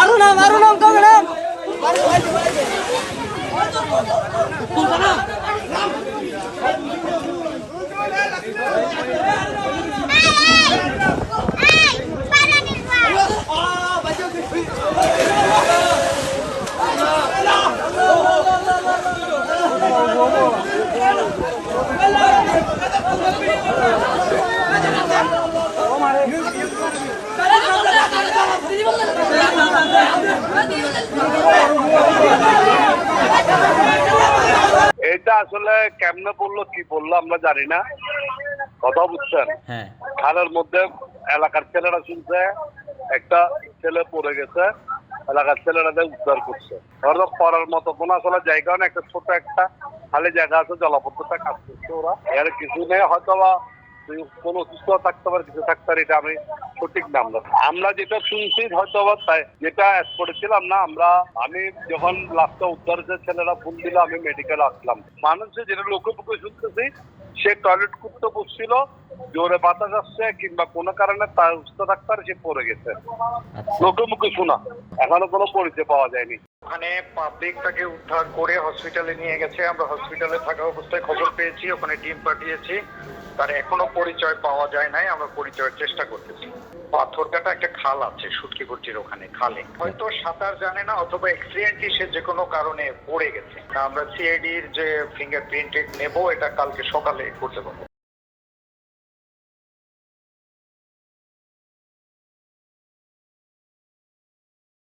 আরো নাম কবে নাম এটা আসলে কেমনে বললো কি বললো আমরা জানি না, কথা বুঝছেন। খালের মধ্যে এলাকার ছেলেরা শুনছে একটা ছেলে পড়ে গেছে, এলাকার ছেলেরা উদ্ধার করছে। ধরো পড়ার মতো কোনো আসলে জায়গা না, একটা ছোট একটা খালি জায়গা আছে, জলাবদ্ধতা কাজ করছে ওরা। এর কিছু নেই, হয়তো বা কোনো অসুস্থ থাকতে পারে, কিছু থাকতে পারে, এটা আমি সঠিক নাম না। আমরা যেটা শুনছি হয়তো বা তাই, যেটা করেছিলাম না আমরা, আমি যখন লাস্টটা উদ্ধার হয়েছে ছেলেরা ফোন দিল, আমি মেডিকেল আসলাম। মানুষের যেটা লোকে বুকে শুনতেছি, সে টয়লেট করতে বসছিল, জোরে বাতাস আসছে কিংবা কোনো কারণে তার সুস্থ থাকতে পারে, সে পড়ে গেছে। লোকে মুখে শোনা, এখনো কোনো পরিচয় পাওয়া যায়নি। ওখানে পাবলিক তাকে উদ্ধার করে হসপিটালে নিয়ে গেছে। আমরা হসপিটালে থাকা অবস্থায় খবর পেয়েছি, ওখানে টিম পাঠিয়েছি। তার এখনো পরিচয় পাওয়া যায় নাই, আমরা পরিচয়ের চেষ্টা করতেছি। পাথরঘাটা একটা খাল আছে সুটকিগুটির ওখানে, খালে হয়তো সাঁতার জানে না অথবা অ্যাক্সিডেন্টলি সে যে কোনো কারণে পড়ে গেছে। আমরা সিআইডির যে ফিঙ্গারপ্রিন্ট নেব, এটা কালকে সকালে করতে পারবো।